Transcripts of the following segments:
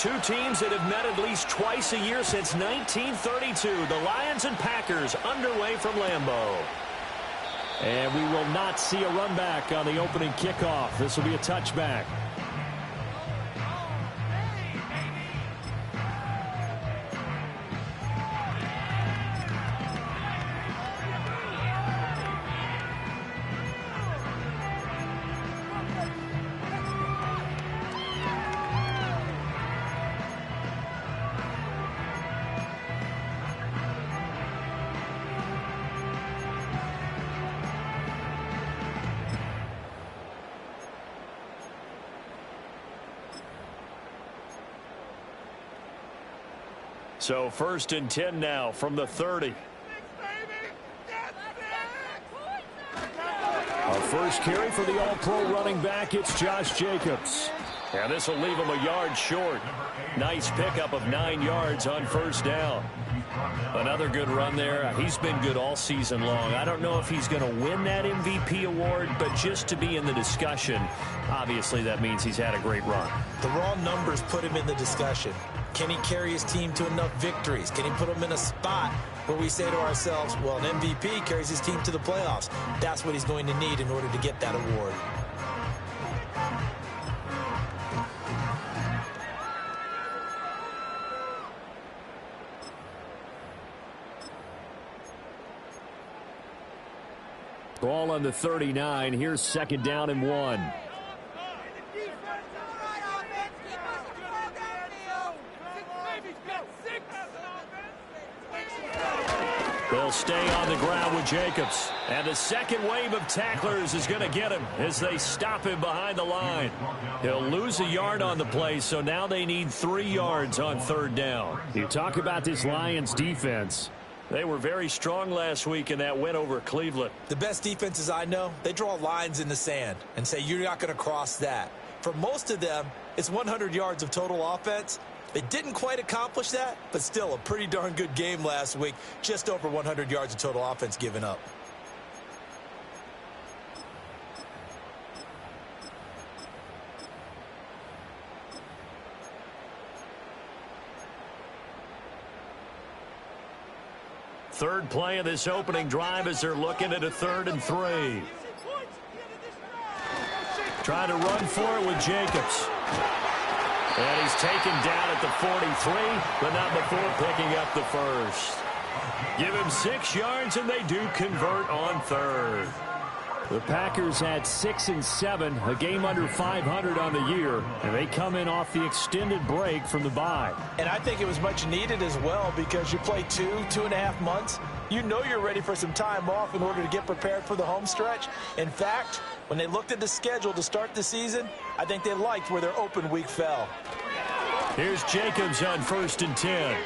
two teams that have met at least twice a year since 1932. The Lions and Packers underway from Lambeau. And we will not see a run back on the opening kickoff. This will be a touchback. So 1st and 10 now from the 30. Our first carry for the All-Pro running back, it's Josh Jacobs. And this will leave him a yard short. Nice pickup of 9 yards on 1st down. Another good run there. He's been good all season long. I don't know if he's going to win that MVP award, but just to be in the discussion, obviously that means he's had a great run. The raw numbers put him in the discussion. Can he carry his team to enough victories? Can he put them in a spot where we say to ourselves, well, an MVP carries his team to the playoffs. That's what he's going to need in order to get that award. Ball on the 39. Here's 2nd down and 1. They'll stay on the ground with Jacobs. And the second wave of tacklers is going to get him as they stop him behind the line. He'll lose a yard on the play, so now they need 3 yards on 3rd down. You talk about this Lions defense. They were very strong last week in that win over Cleveland. The best defenses I know, they draw lines in the sand and say you're not going to cross that. For most of them, it's 100 yards of total offense. They didn't quite accomplish that, but still a pretty darn good game last week. Just over 100 yards of total offense given up. Third play of this opening drive as they're looking at a 3rd and 3. Trying to run for it with Jacobs. And he's taken down at the 43, but not before picking up the first. Give him 6 yards, and they do convert on 3rd. The Packers had 6 and 7, a game under 500 on the year, and they come in off the extended break from the bye. And I think it was much needed as well because you play 2.5 months. You know you're ready for some time off in order to get prepared for the home stretch. In fact, when they looked at the schedule to start the season, I think they liked where their open week fell. Here's Jacobs on 1st and 10.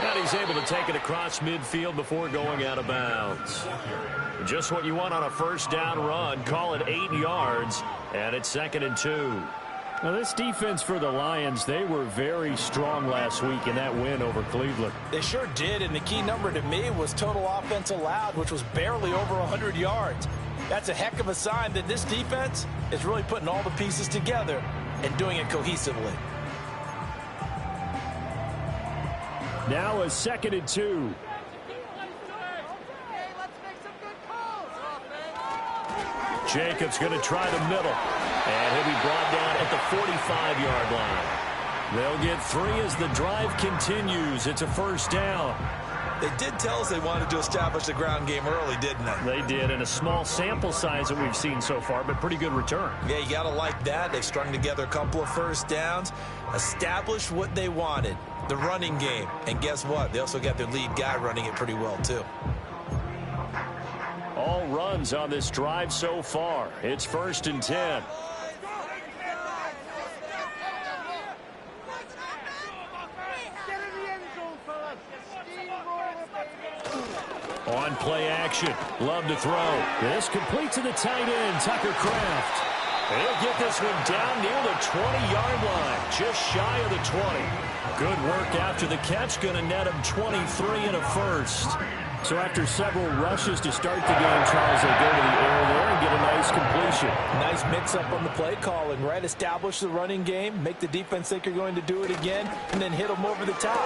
And he's able to take it across midfield before going out of bounds. Just what you want on a 1st down run. Call it 8 yards, and it's 2nd and 2. Now, this defense for the Lions, they were very strong last week in that win over Cleveland. They sure did, and the key number to me was total offense allowed, which was barely over 100 yards. That's a heck of a sign that this defense is really putting all the pieces together and doing it cohesively. Now a 2nd and 2. Jacobs going to try the middle. And he'll be brought down at the 45-yard line. They'll get 3 as the drive continues. It's a 1st down. They did tell us they wanted to establish the ground game early, didn't they? They did, in a small sample size that we've seen so far, but pretty good return. Yeah, you got to like that. They strung together a couple of 1st downs, established what they wanted, the running game. And guess what? They also got their lead guy running it pretty well, too. All runs on this drive so far. It's 1st and 10. On play action. Love to throw. This complete to the tight end, Tucker Kraft. He'll get this one down near the 20-yard line, just shy of the 20. Good work after the catch. Going to net him 23 and a 1st. So after several rushes to start the game, Charles, they go to the air there and get a nice completion. Nice mix-up on the play calling, right? Establish the running game, make the defense think you're going to do it again, and then hit them over the top.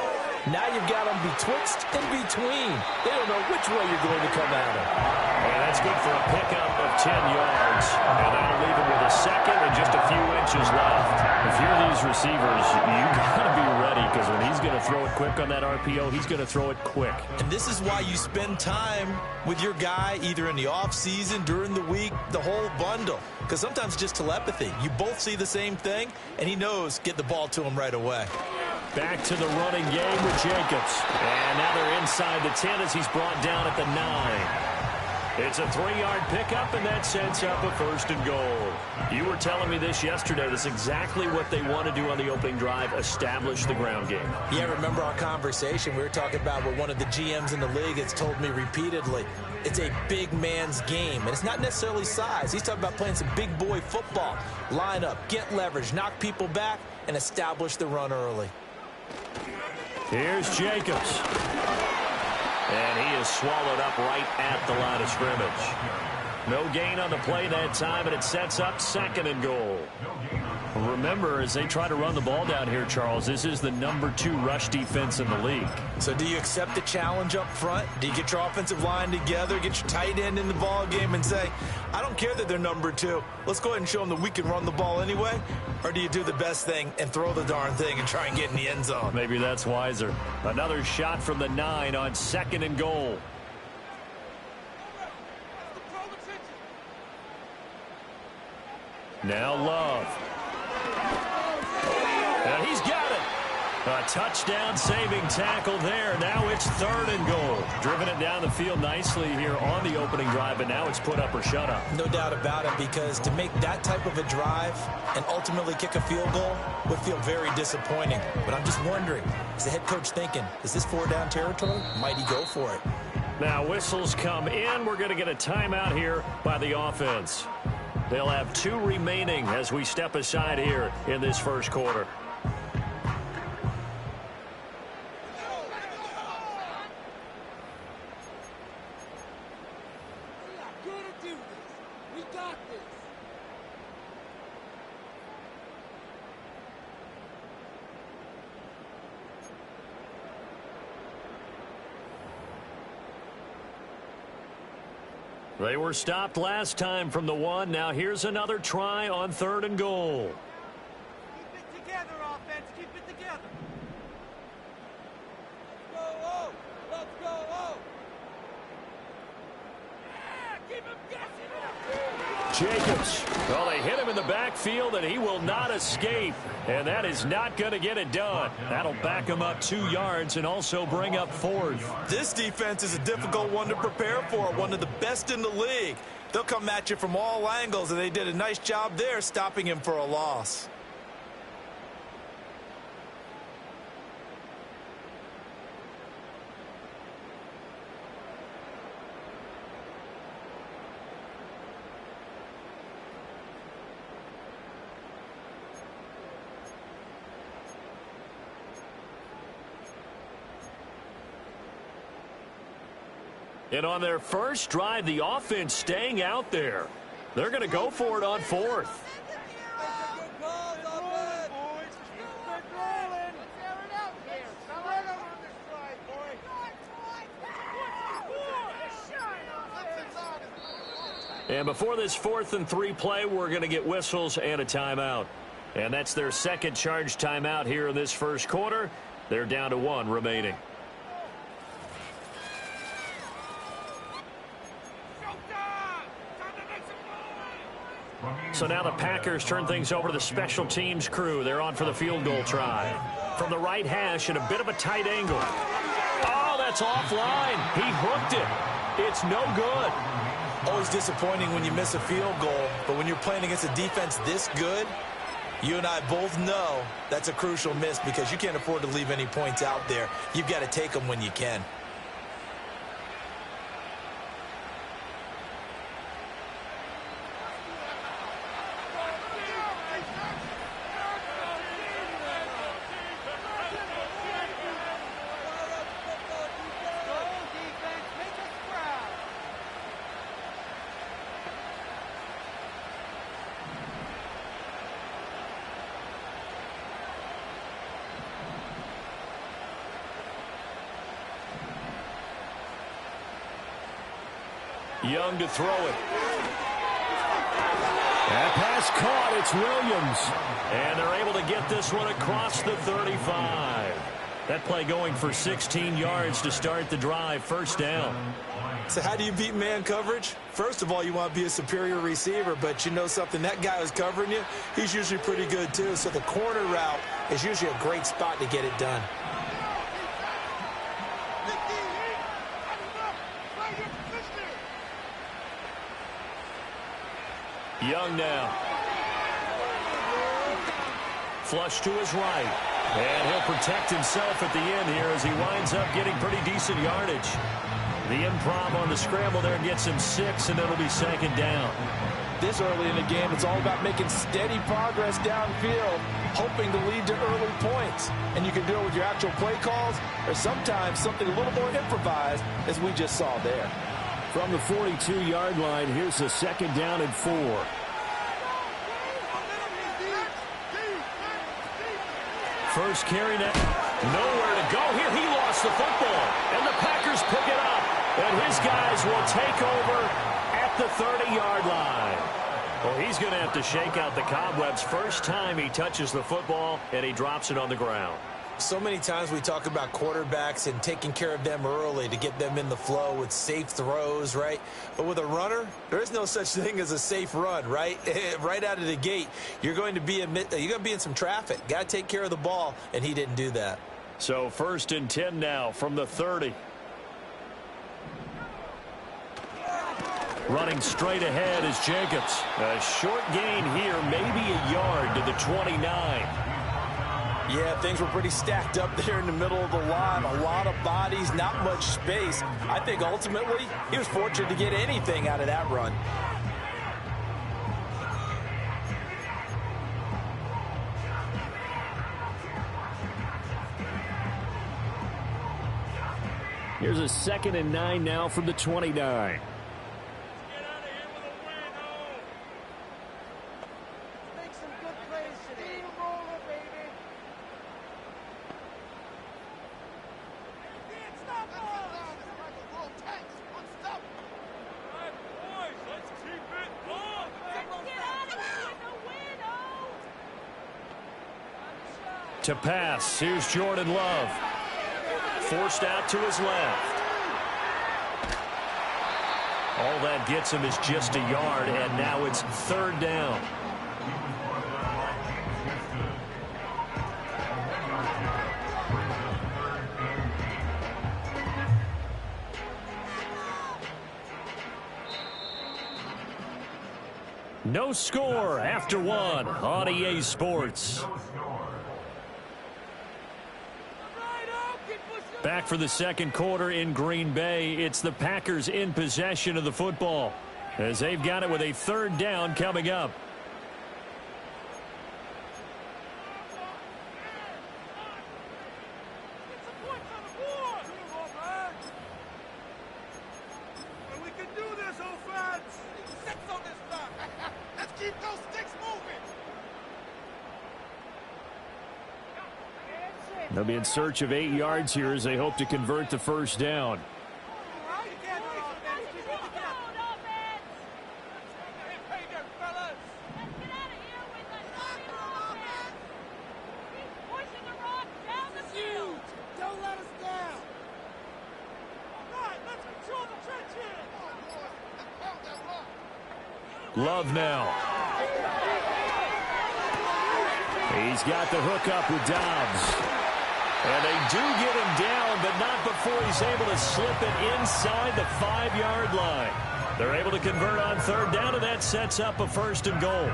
Now you've got them betwixt and between. They don't know which way you're going to come at them. And that's good for a pickup of 10 yards. And that'll leave him with a second and just a few inches left. If you're these receivers, you got to be ready, because when he's going to throw it quick on that RPO, he's going to throw it quick. And this is why you spend time with your guy either in the offseason, during the week, the whole bundle. Because sometimes it's just telepathy. You both see the same thing, and he knows get the ball to him right away. Back to the running game with Jacobs. And now they're inside the 10 as he's brought down at the 9. It's a 3-yard pickup, and that sets up a 1st and goal. You were telling me this yesterday. That's exactly what they want to do on the opening drive, establish the ground game. Yeah, remember our conversation? We were talking about what one of the GMs in the league has told me repeatedly. It's a big man's game, and it's not necessarily size. He's talking about playing some big boy football. Line up, get leverage, knock people back, and establish the run early. Here's Jacobs. And he is swallowed up right at the line of scrimmage. No gain on the play that time, and it sets up 2nd and goal. Remember, as they try to run the ball down here, Charles, this is the number 2 rush defense in the league. So do you accept the challenge up front? Do you get your offensive line together, get your tight end in the ball game and say, I don't care that they're number 2. Let's go ahead and show them that we can run the ball anyway? Or do you do the best thing and throw the darn thing and try and get in the end zone? Maybe that's wiser. Another shot from the 9 on 2nd and goal. Now Love. And he's got it. A touchdown-saving tackle there. Now it's 3rd and goal. Driven it down the field nicely here on the opening drive, but now it's put up or shut up. No doubt about it, because to make that type of a drive and ultimately kick a field goal would feel very disappointing. But I'm just wondering, is the head coach thinking, is this 4-down territory? Might he go for it? Now whistles come in. We're going to get a timeout here by the offense. They'll have 2 remaining as we step aside here in this first quarter. They were stopped last time from the 1. Now here's another try on 3rd and goal. Keep it together, offense. Keep it together. Let's go, oh. Let's go, oh. Yeah, keep him guessing it. Jacobs. Well, they hit him in the backfield, and he will not escape. And that is not going to get it done. That'll back him up 2 yards and also bring up 4th. This defense is a difficult one to prepare for, one of the best in the league. They'll come at you from all angles, and they did a nice job there stopping him for a loss. And on their first drive, the offense staying out there. They're going to go for it on 4th. And before this 4th and 3 play, we're going to get whistles and a timeout. And that's their second charge timeout here in this first quarter. They're down to 1 remaining. So now the Packers turn things over to the special teams crew. They're on for the field goal try. From the right hash at a bit of a tight angle. Oh, that's offline. He hooked it. It's no good. Always disappointing when you miss a field goal, but when you're playing against a defense this good, you and I both know that's a crucial miss because you can't afford to leave any points out there. You've got to take them when you can. Young to throw it. That pass caught. It's Williams. And they're able to get this one across the 35. That play going for 16 yards to start the drive. First down. So how do you beat man coverage? First of all, you want to be a superior receiver, but you know something, that guy who's covering you, he's usually pretty good too. So the corner route is usually a great spot to get it done. Young now. Flush to his right. And he'll protect himself at the end here as he winds up getting pretty decent yardage. The improv on the scramble there gets him 6, and it'll be second down. This early in the game, it's all about making steady progress downfield, hoping to lead to early points. And you can do it with your actual play calls or sometimes something a little more improvised, as we just saw there. From the 42-yard line, here's a second down and 4. First carry net. Nowhere to go here. He lost the football. And the Packers pick it up. And his guys will take over at the 30-yard line. Well, he's going to have to shake out the cobwebs first time he touches the football, and he drops it on the ground. So many times we talk about quarterbacks and taking care of them early to get them in the flow with safe throws, right? But with a runner, there is no such thing as a safe run, right? Right out of the gate, you're going to be in some traffic. Got to take care of the ball, and he didn't do that. So first and 10 now from the 30. Running straight ahead is Jacobs. A short gain here, maybe a yard to the 29. Yeah, things were pretty stacked up there in the middle of the line. A lot of bodies, not much space. I think ultimately he was fortunate to get anything out of that run. Here's a second and 9 now from the 29. To pass, here's Jordan Love. Forced out to his left. All that gets him is just a yard, and now it's third down. No score after one on EA Sports. Back for the second quarter in Green Bay. It's the Packers in possession of the football as they've got it with a third down coming up. We can do this, offense! 6 on this stuff! Let's keep those sticks moving! They'll be in search of 8 yards here as they hope to convert the first down. Love now. He's got the hook up with Dobbs. And they do get him down, but not before he's able to slip it inside the 5-yard line. They're able to convert on third down, and that sets up a first and goal.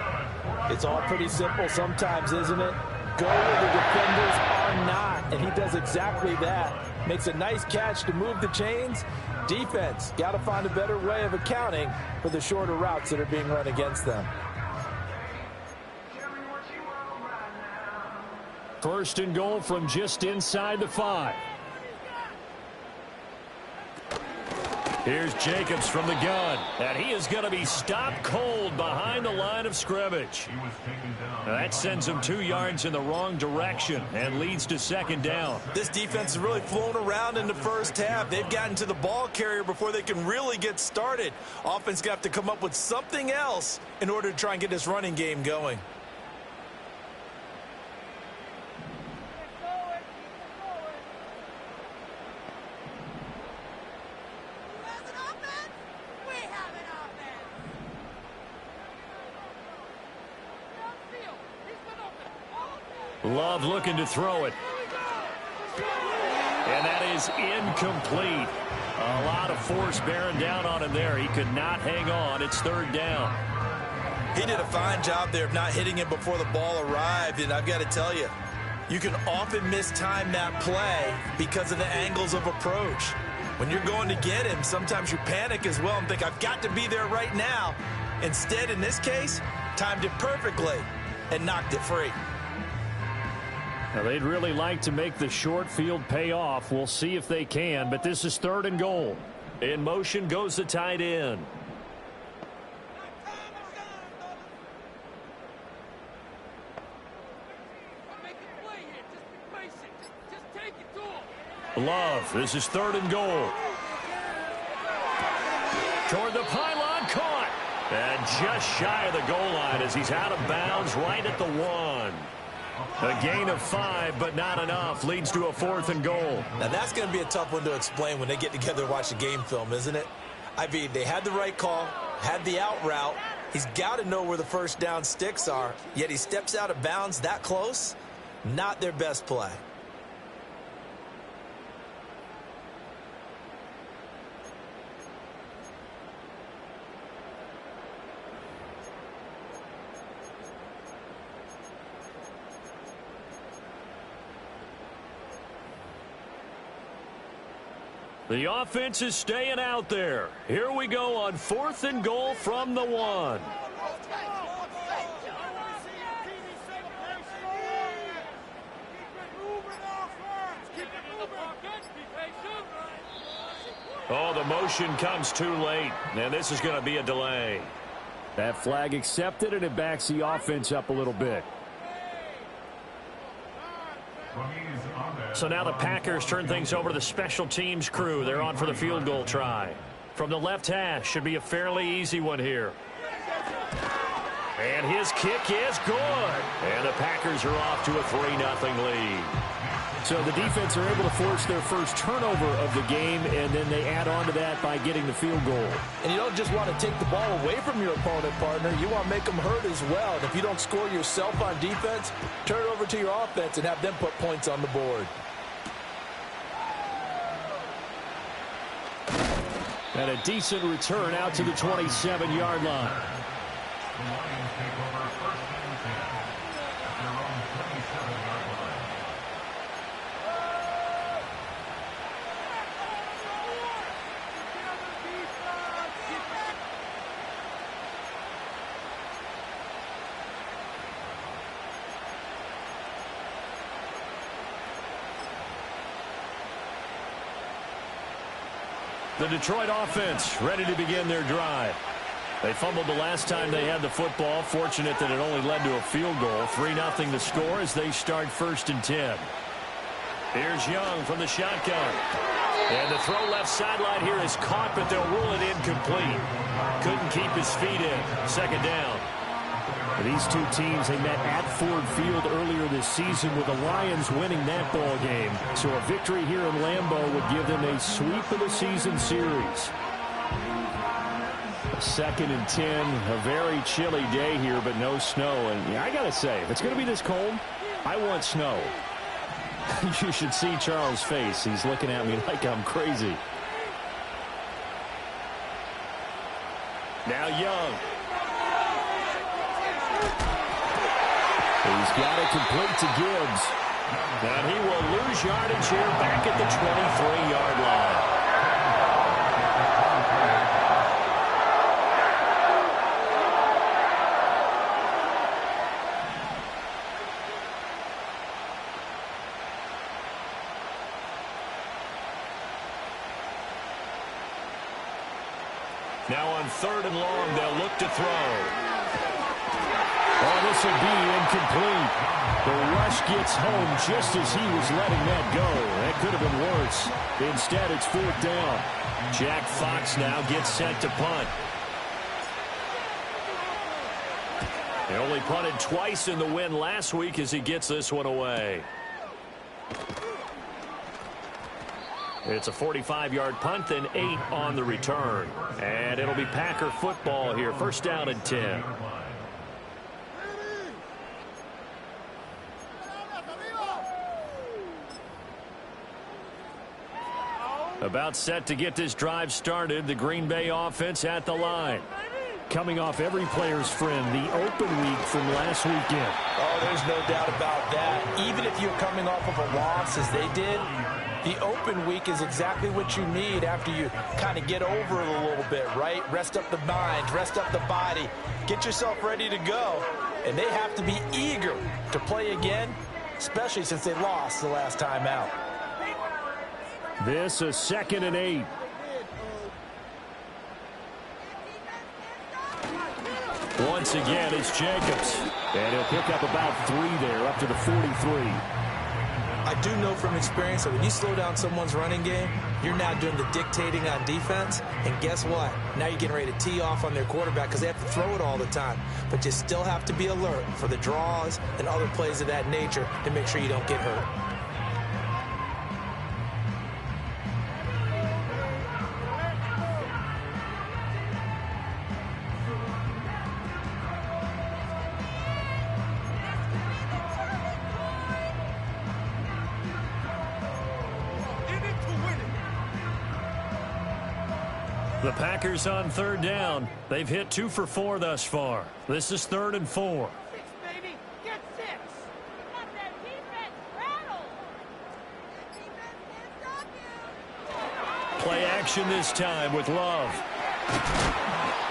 It's all pretty simple sometimes, isn't it? Go where the defenders are not, and he does exactly that. Makes a nice catch to move the chains. Defense, got to find a better way of accounting for the shorter routes that are being run against them. First and goal from just inside the 5. Here's Jacobs from the gun, and he is going to be stopped cold behind the line of scrimmage. Now that sends him 2 yards in the wrong direction and leads to second down. This defense has really flown around in the first half. They've gotten to the ball carrier before they can really get started. Offense got to come up with something else in order to try and get this running game going. Love looking to throw it. And that is incomplete. A lot of force bearing down on him there. He could not hang on. It's third down. He did a fine job there of not hitting it before the ball arrived. And I've got to tell you, you can often mistime that play because of the angles of approach. When you're going to get him, sometimes you panic as well and think, I've got to be there right now. Instead, in this case, timed it perfectly and knocked it free. Now, they'd really like to make the short field pay off. We'll see if they can, but this is third and goal. In motion goes the tight end. Love, this is third and goal. Toward the pylon, caught. And just shy of the goal line as he's out of bounds right at the 1. A gain of 5, but not enough. Leads to a 4th and goal. Now, that's going to be a tough one to explain when they get together and watch the game film, isn't it? I mean, they had the right call, had the out route. He's got to know where the first down sticks are, yet he steps out of bounds that close. Not their best play. The offense is staying out there. Here we go on 4th and goal from the 1. Oh, the motion comes too late, and this is going to be a delay. That flag accepted, and it backs the offense up a little bit. So now the Packers turn things over to the special teams crew. They're on for the field goal try. From the left hash, should be a fairly easy one here. And his kick is good. And the Packers are off to a 3-0 lead. So the defense are able to force their first turnover of the game, and then they add on to that by getting the field goal. And you don't just want to take the ball away from your opponent, partner. You want to make them hurt as well. And if you don't score yourself on defense, turn it over to your offense and have them put points on the board. And a decent return out to the 27-yard line. The Lions take over 1st and 10 at their own 27-yard line. The Detroit offense ready to begin their drive. They fumbled the last time they had the football. Fortunate that it only led to a field goal. 3-0 the score as they start 1st and 10. Here's Young from the shotgun. And the throw left sideline here is caught, but they'll rule it incomplete. Couldn't keep his feet in. 2nd down. These two teams, they met at Ford Field earlier this season with the Lions winning that ball game. So a victory here in Lambeau would give them a sweep of the season series. 2nd and 10, a very chilly day here, but no snow. And yeah, I got to say, if it's going to be this cold, I want snow. You should see Charles' face. He's looking at me like I'm crazy. Now Young. He's got it complete to Gibbs. And he will lose yardage here back at the 23-yard line. Now on 3rd and long, they'll look to throw. Oh, this will be incomplete. The rush gets home just as he was letting that go. That could have been worse. Instead, it's 4th down. Jack Fox now gets set to punt. He only punted twice in the win last week as he gets this one away. It's a 45-yard punt, then 8 on the return. And it'll be Packer football here. 1st down and 10. About set to get this drive started, the Green Bay offense at the line. Coming off every player's friend, the open week from last weekend. Oh, there's no doubt about that. Even if you're coming off of a loss as they did, the open week is exactly what you need after you kind of get over it a little bit, right? Rest up the mind, rest up the body, get yourself ready to go. And they have to be eager to play again, especially since they lost the last time out. This is 2nd and 8. Once again, it's Jacobs. And he'll pick up about 3 there, up to the 43. I do know from experience that when you slow down someone's running game, you're now doing the dictating on defense. And guess what? Now you're getting ready to tee off on their quarterback because they have to throw it all the time. But you still have to be alert for the draws and other plays of that nature to make sure you don't get hurt. The Packers on 3rd down. They've hit 2 for 4 thus far. This is 3rd and 4. 6, baby. Get 6. Let that defense rattle. That defense can't stop you. Play action this time with Love.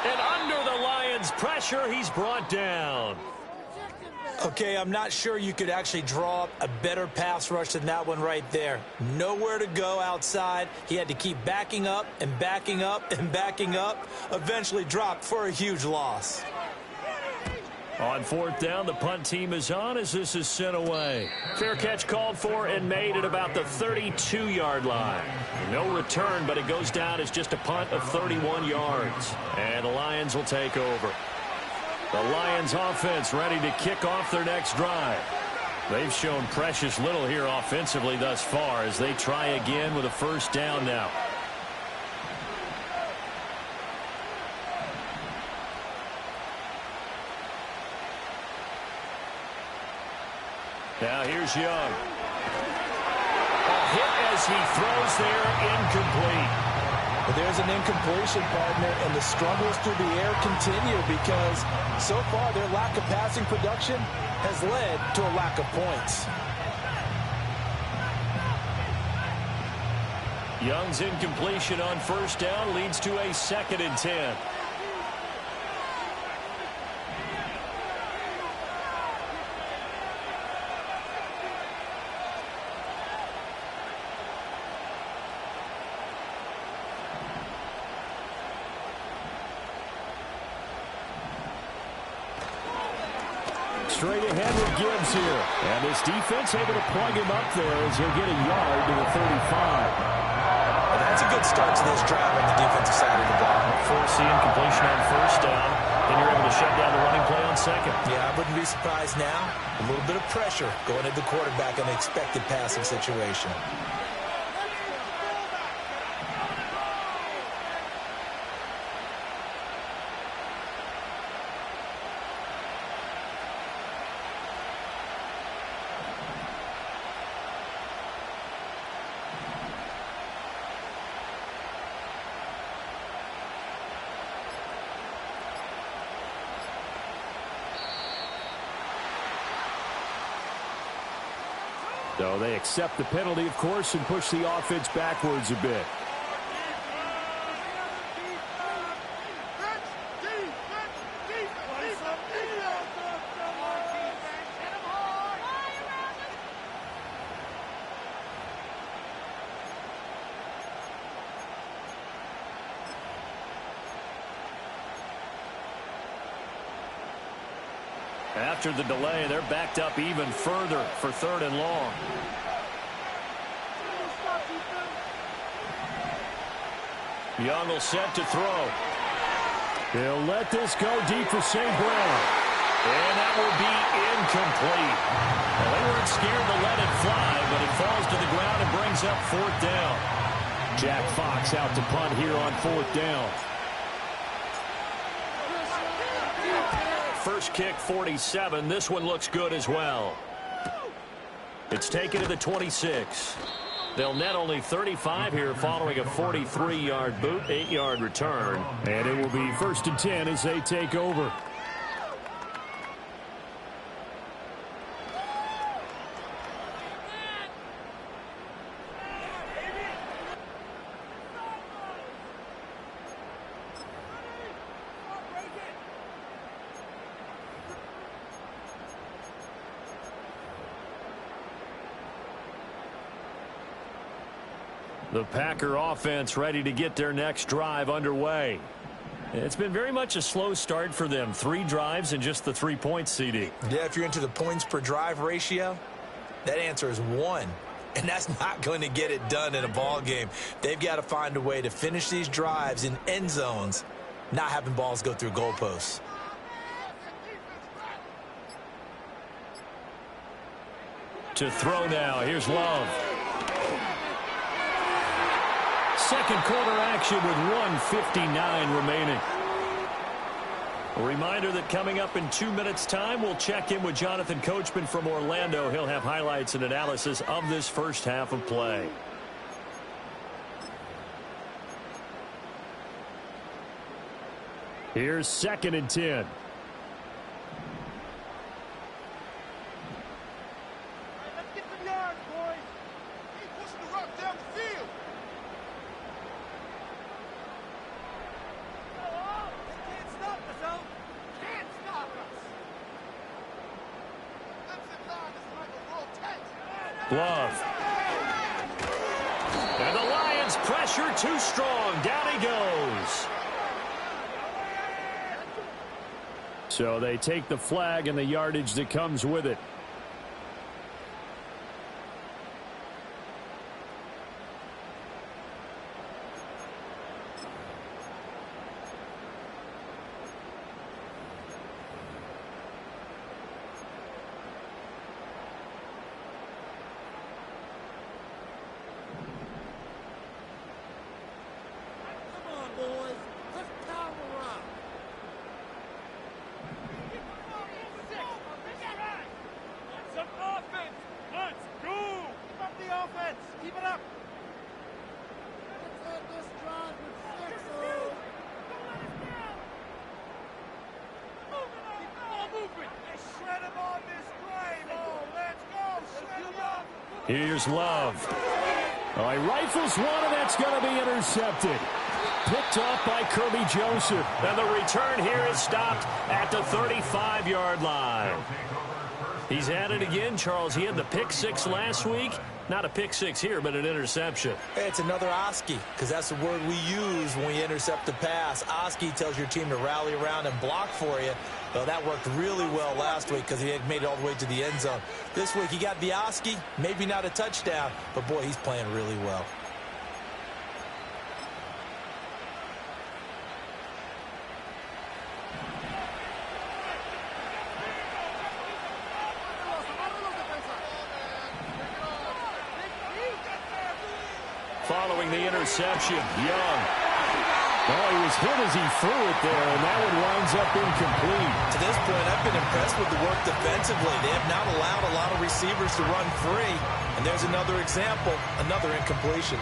And under the Lions' pressure, he's brought down. Okay, I'm not sure you could actually draw up a better pass rush than that one right there. Nowhere to go outside. He had to keep backing up and backing up and backing up. Eventually dropped for a huge loss. On 4th down, the punt team is on as this is sent away. Fair catch called for and made at about the 32-yard line. No return, but it goes down as just a punt of 31 yards. And the Lions will take over. The Lions offense ready to kick off their next drive. They've shown precious little here offensively thus far as they try again with a 1st down now. Now here's Young. A hit as he throws there, incomplete. But there's an incompletion, partner, and the struggles through the air continue because so far their lack of passing production has led to a lack of points. Young's incompletion on 1st down leads to a 2nd and 10. Straight ahead with Gibbs here. And this defense able to plug him up there as he'll get a yard to the 35. Well, that's a good start to this drive on the defensive side of the ball. Forcing incompletion on 1st down. Then you're able to shut down the running play on 2nd. Yeah, I wouldn't be surprised now. A little bit of pressure going at the quarterback in an expected passing situation. So they accept the penalty, of course, and push the offense backwards a bit. After the delay, they're backed up even further for 3rd and long. Young will set to throw. He'll let this go deep for St. Brown. And that will be incomplete. Well, they weren't scared to let it fly, but it falls to the ground and brings up 4th down. Jack Fox out to punt here on 4th down. First kick, 47. This one looks good as well. It's taken to the 26. They'll net only 35 here following a 43-yard boot, 8-yard return. And it will be 1st and 10 as they take over. The Packer offense ready to get their next drive underway. It's been very much a slow start for them. 3 drives and just the 3 points, CD. Yeah, if you're into the points per drive ratio, that answer is 1. And that's not going to get it done in a ball game. They've got to find a way to finish these drives in end zones, not having balls go through goalposts. To throw now. Here's Love. Second quarter action with 1:59 remaining. A reminder that coming up in 2 minutes' time, we'll check in with Jonathan Coachman from Orlando. He'll have highlights and analysis of this first half of play. Here's 2nd and 10. Love. And the Lions pressure too strong. Down he goes. So they take the flag and the yardage that comes with it. Here's Love. Oh, he rifles one, and that's going to be intercepted. Picked off by Kirby Joseph. And the return here is stopped at the 35-yard line. He's at it again, Charles. He had the pick 6 last week. Not a pick 6 here, but an interception. Hey, it's another Oski, because that's the word we use when we intercept the pass. Oski tells your team to rally around and block for you. Well, that worked really well last week because he had made it all the way to the end zone. This week he got the Oski, maybe not a touchdown, but boy, he's playing really well. Following the interception, Young. Oh, he was hit as he threw it there, and that one winds up incomplete. To this point, I've been impressed with the work defensively. They have not allowed a lot of receivers to run free. And there's another example, another incompletion.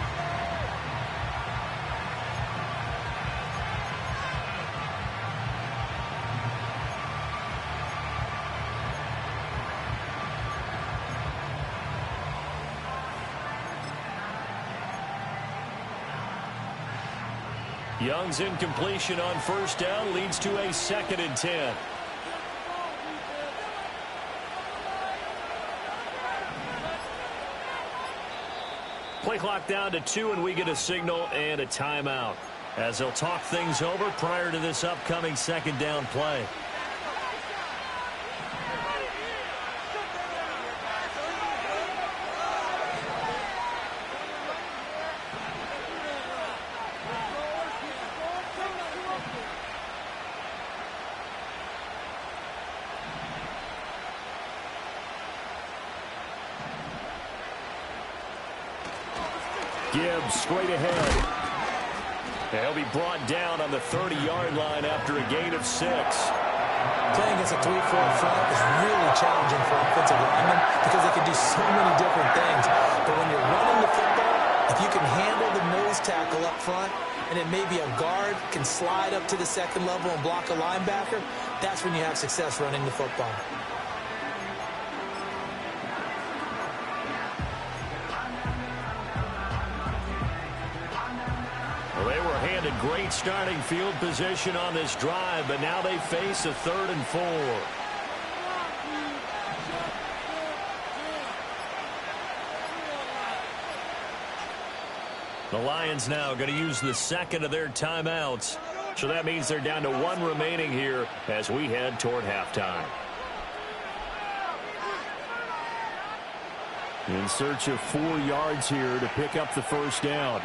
Young's incompletion on first down leads to a 2nd and 10. Play clock down to 2, and we get a signal and a timeout as they'll talk things over prior to this upcoming 2nd down play. Gibbs straight ahead. And he'll be brought down on the 30-yard line after a gain of 6. Playing against a 3-4 front is really challenging for offensive linemen because they can do so many different things. But when you're running the football, if you can handle the nose tackle up front, and then maybe a guard can slide up to the second level and block a linebacker, that's when you have success running the football. Well, they were handed great starting field position on this drive, but now they face a 3rd and 4. The Lions now going to use the second of their timeouts. So that means they're down to 1 remaining here as we head toward halftime. In search of 4 yards here to pick up the first down.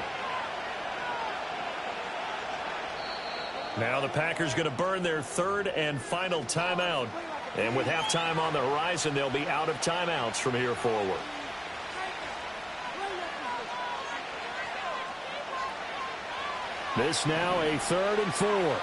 Now the Packers going to burn their 3rd and final timeout. And with halftime on the horizon, they'll be out of timeouts from here forward. This now a 3rd and 4.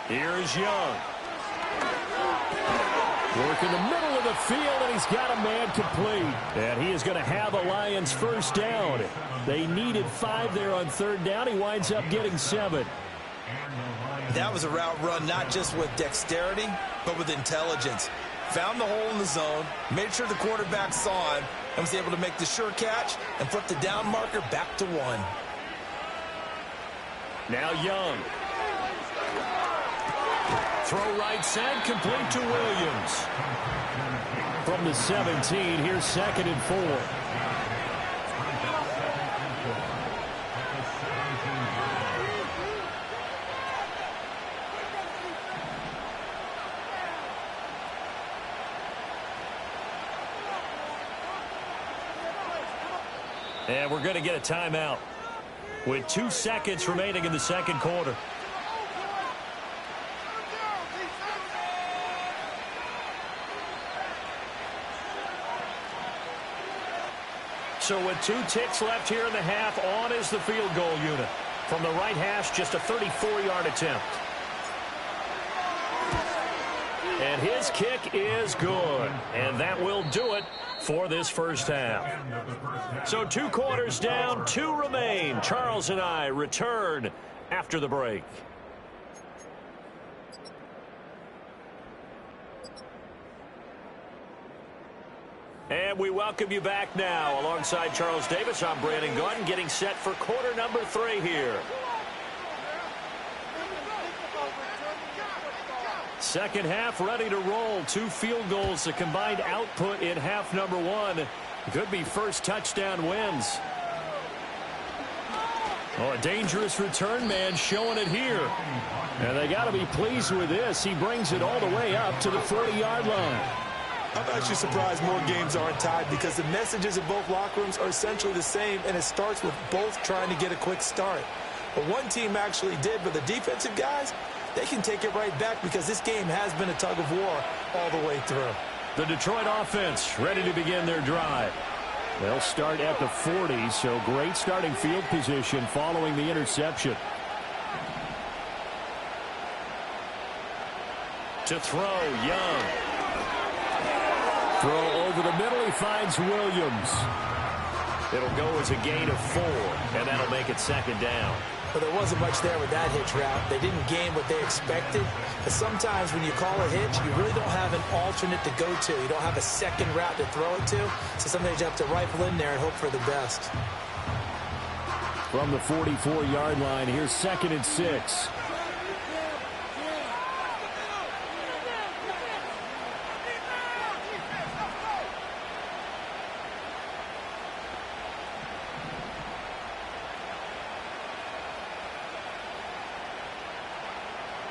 Here's Young. Work in the middle of the field, and he's got a man complete. And he is going to have a Lions first down. They needed 5 there on 3rd down. He winds up getting 7. That was a route run not just with dexterity, but with intelligence. Found the hole in the zone, made sure the quarterback saw him, and was able to make the sure catch and flip the down marker back to 1. Now Young. Throw right side, complete to Williams. From the 17, here's 2nd and 4. And we're going to get a timeout with 2 seconds remaining in the second quarter. So with 2 ticks left here in the half, on is the field goal unit. From the right hash, just a 34-yard attempt. And his kick is good. And that will do it for this first half. So 2 quarters down, 2 remain. Charles and I return after the break. And we welcome you back now. Alongside Charles Davis, I'm Brandon Gordon, getting set for quarter number 3 here. Second half ready to roll. 2 field goals, the combined output in half number 1. Could be first touchdown wins. Oh, a dangerous return man showing it here. And they got to be pleased with this. He brings it all the way up to the 40-yard line. I'm actually surprised more games aren't tied because the messages in both locker rooms are essentially the same, and it starts with both trying to get a quick start. But one team actually did, but the defensive guys, they can take it right back because this game has been a tug of war all the way through. The Detroit offense ready to begin their drive. They'll start at the 40, so great starting field position following the interception. To throw, Young. Throw over the middle, he finds Williams. It'll go as a gain of 4, and that'll make it second down. But there wasn't much there with that hitch route. They didn't gain what they expected. But sometimes when you call a hitch, you really don't have an alternate to go to. You don't have a second route to throw it to. So sometimes you have to rifle in there and hope for the best. From the 44-yard line, here's 2nd and 6.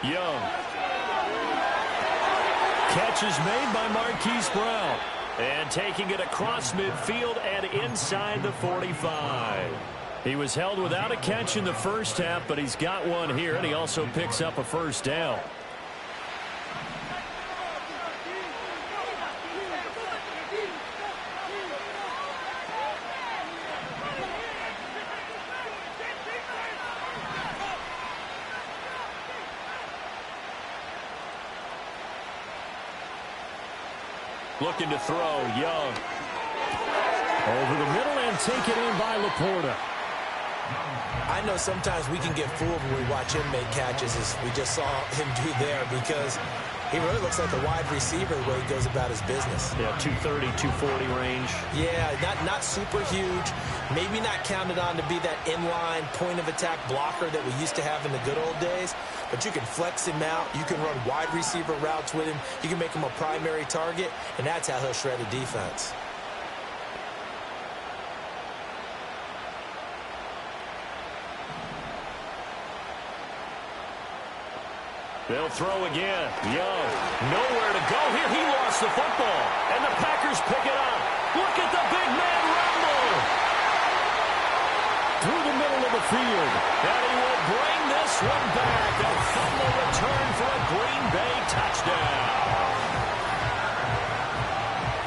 Young catch is made by Marquise Brown. And taking it across midfield and inside the 45. He was held without a catch in the first half, but he's got one here, and he also picks up a first down. Looking to throw, Young. Over the middle and taken in by Laporta. I know sometimes we can get fooled when we watch him make catches, as we just saw him do there, because he really looks like a wide receiver the way he goes about his business. Yeah, 230, 240 range. Yeah, not super huge. Maybe not counted on to be that inline point-of-attack blocker that we used to have in the good old days. But you can flex him out. You can run wide receiver routes with him. You can make him a primary target, and that's how he'll shred a defense. They'll throw again. Young, nowhere to go here. He lost the football, and the Packers pick it up. Look at the big man rumble. Through the middle of the field, and he will bring this one back. A fumble return for a Green Bay touchdown.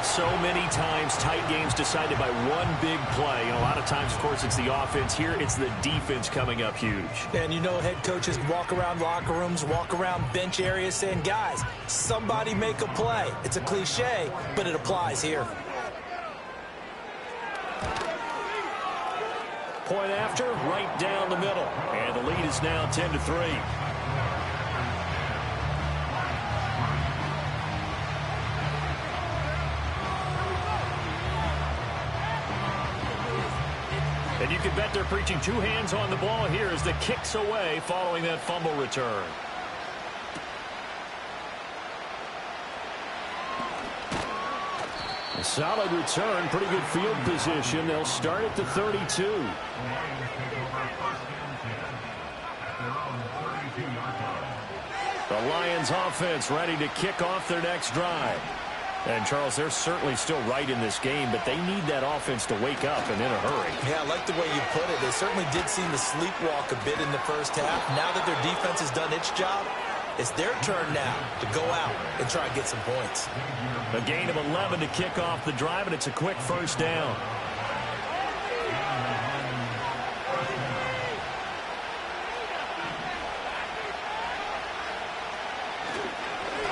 So many times, tight games decided by one big play. And a lot of times, of course, it's the offense. Here, it's the defense coming up huge. And you know, head coaches walk around locker rooms, walk around bench areas saying, guys, somebody make a play. It's a cliche, but it applies here. Point after, right down the middle. And the lead is now 10-3. And you can bet they're preaching two hands on the ball here as the kick's away following that fumble return. A solid return, pretty good field position. They'll start at the 32. The Lions offense ready to kick off their next drive. And, Charles, they're certainly still right in this game, but they need that offense to wake up and in a hurry. Yeah, I like the way you put it. They certainly did seem to sleepwalk a bit in the first half. Now that their defense has done its job, it's their turn now to go out and try and get some points. A gain of 11 to kick off the drive, and it's a quick first down.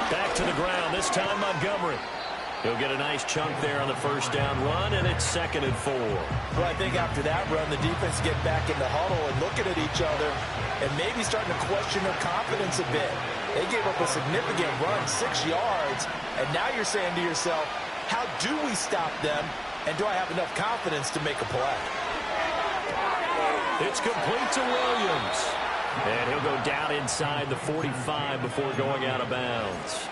Back to the ground, this time Montgomery. He'll get a nice chunk there on the first down run, and it's 2nd and 4. Well, I think after that run, the defense get back in the huddle and looking at each other and maybe starting to question their confidence a bit. They gave up a significant run, 6 yards, and now you're saying to yourself, how do we stop them, and do I have enough confidence to make a play? It's complete to Williams. And he'll go down inside the 45 before going out of bounds.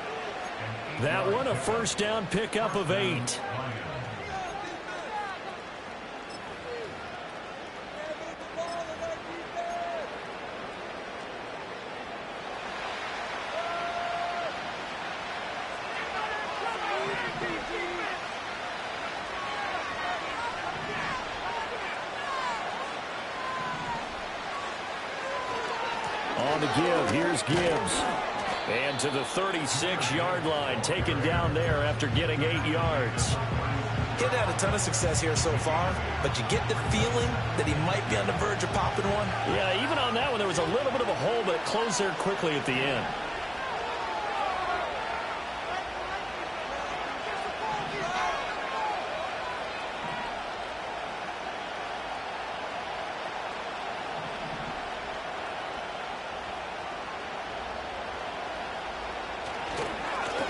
That one, a first down pickup of 8. On the give, here's Gibbs. And to the 36-yard line, taken down there after getting 8 yards. He's had a ton of success here so far, but you get the feeling that he might be on the verge of popping one. Yeah, even on that one, there was a little bit of a hole, but it closed there quickly at the end.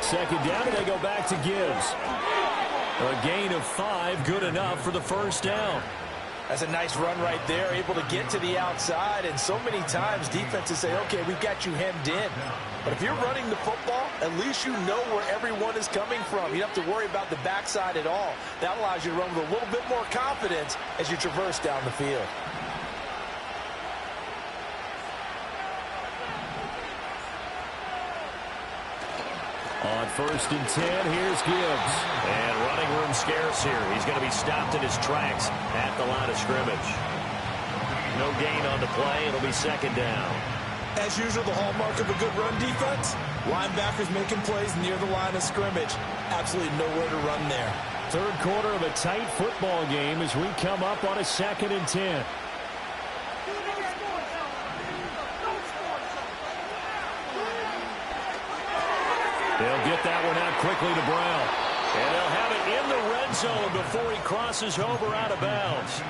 Second down, and they go back to Gibbs. A gain of 5, good enough for the first down. That's a nice run right there, able to get to the outside, and so many times defenses say, okay, we've got you hemmed in. But if you're running the football, at least you know where everyone is coming from. You don't have to worry about the backside at all. That allows you to run with a little bit more confidence as you traverse down the field. On 1st and 10, here's Gibbs. And running room scarce here. He's going to be stopped in his tracks at the line of scrimmage. No gain on the play. It'll be 2nd down. As usual, the hallmark of a good run defense, linebackers making plays near the line of scrimmage. Absolutely nowhere to run there. 3rd quarter of a tight football game as we come up on a 2nd and 10. They'll get that one out quickly to Brown. And they'll have it in the red zone before he crosses over out of bounds.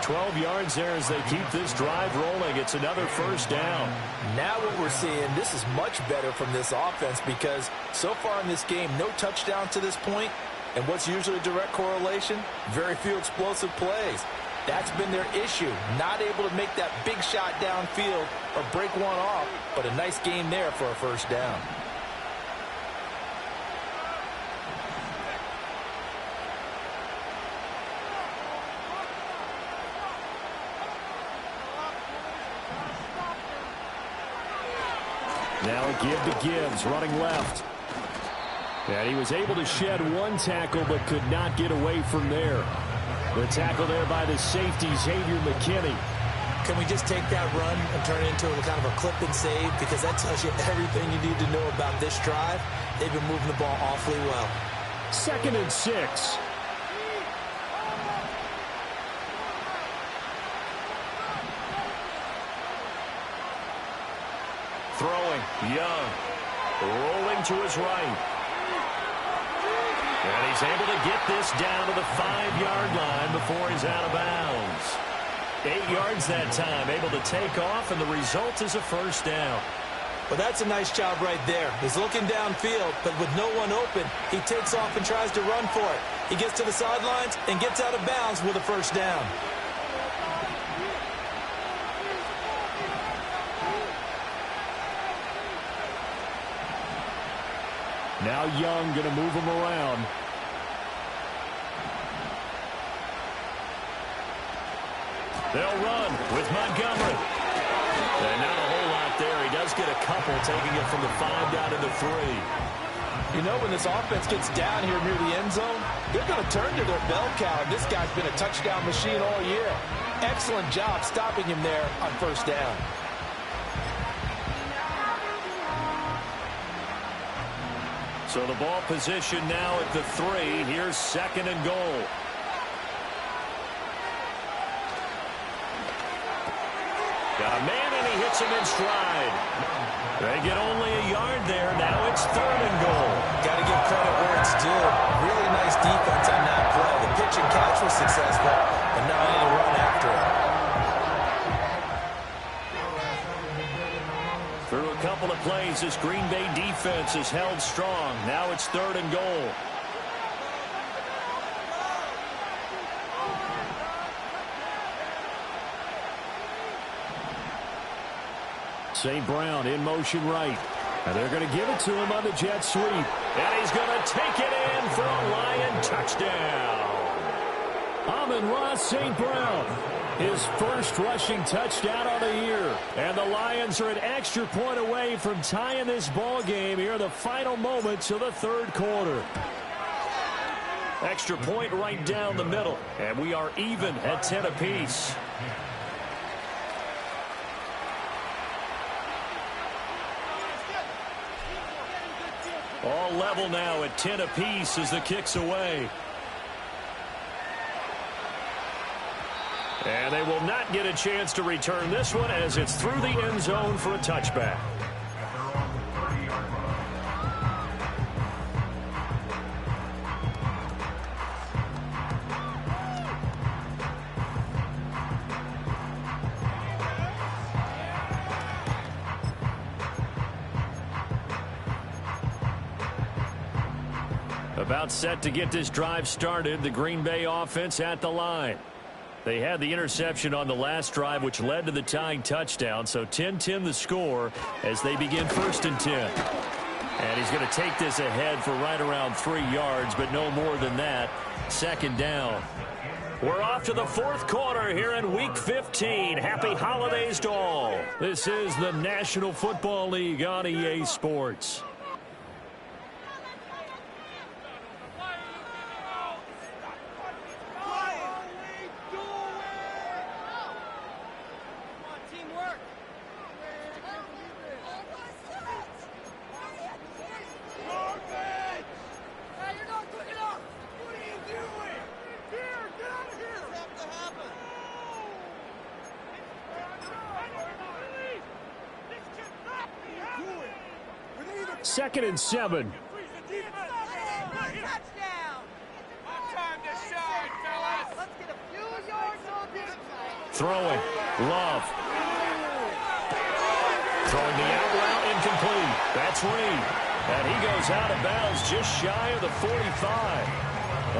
12 yards there as they keep this drive rolling. It's another 1st down. Now what we're seeing, this is much better from this offense because so far in this game, no touchdowns to this point. And what's usually a direct correlation? Very few explosive plays. That's been their issue. Not able to make that big shot downfield or break one off, but a nice game there for a 1st down. Now a give to Gibbs, running left. And he was able to shed one tackle, but could not get away from there. The tackle there by the safety, Xavier McKinney. Can we just take that run and turn it into a kind of a clip and save? Because that tells you everything you need to know about this drive. They've been moving the ball awfully well. 2nd and 6. Throwing, Young. Rolling to his right. And he's able to get this down to the 5-yard line before he's out of bounds. 8 yards that time, able to take off, and the result is a 1st down. Well, that's a nice job right there. He's looking downfield, but with no one open, he takes off and tries to run for it. He gets to the sidelines and gets out of bounds with a 1st down. Now Young going to move him around. They'll run with Montgomery. And not a whole lot there. He does get a couple, taking it from the 5 down to the 3. You know, when this offense gets down here near the end zone, they're going to turn to their bell cow. This guy's been a touchdown machine all year. Excellent job stopping him there on 1st down. So the ball position now at the 3. Here's 2nd and goal. Got a man, and he hits him in stride. They get only a yard there. Now it's 3rd and goal. Got to give credit where it's due. Really nice defense on that play. The pitch and catch was successful, but now they need to run after it. Through a couple of plays, this Green Bay defense is held strong. Now it's 3rd and goal. St. Brown in motion right. And they're going to give it to him on the jet sweep. And he's going to take it in for a Lion touchdown. Amon-Ra St. Brown, his 1st rushing touchdown of the year. And the Lions are an extra point away from tying this ball game here in the final moments of the 3rd quarter. Extra point right down the middle. And we are even at 10 apiece. All level now at 10 apiece as the kick's away. And they will not get a chance to return this one as it's through the end zone for a touchback. About set to get this drive started, the Green Bay offense at the line. They had the interception on the last drive, which led to the tying touchdown. So 10-10 the score as they begin 1st and 10. And he's going to take this ahead for right around 3 yards, but no more than that. 2nd down. We're off to the 4th quarter here in Week 15. Happy holidays to all. This is the National Football League on EA Sports. 2nd and 7. Throwing. Love. Throwing the out route, incomplete. That's Reed. And he goes out of bounds just shy of the 45.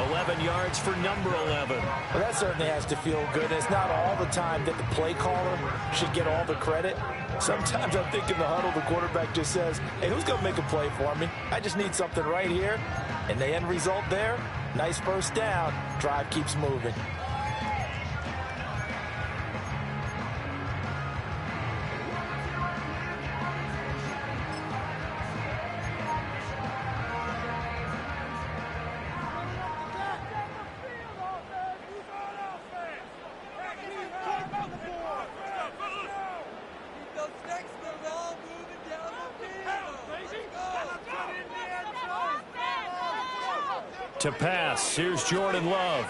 11 yards for number 11. Well, that certainly has to feel good. It's not all the time that the play caller should get all the credit. Sometimes I think in the huddle, the quarterback just says, hey, who's going to make a play for me? I just need something right here. And the end result there, nice first down. Drive keeps moving. To pass, here's Jordan Love.